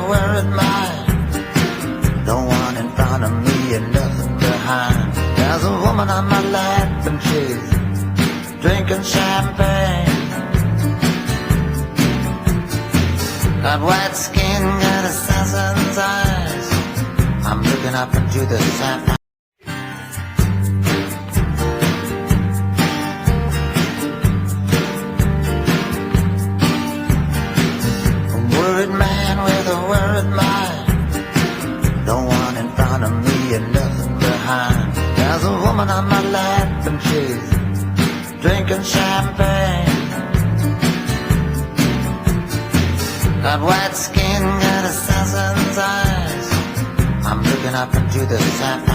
worried mind. No one in front of me and nothing behind. There's a woman on my lap and she's drinking champagne. Got white skin, got assassin's eyes. I'm looking up into the sapphire. A worried man with a worried mind. No one in front of me and nothing behind. There's a woman on my lap and she's drinking champagne. Got white skin, got assassin's eyes. I'm looking up into the sapphire.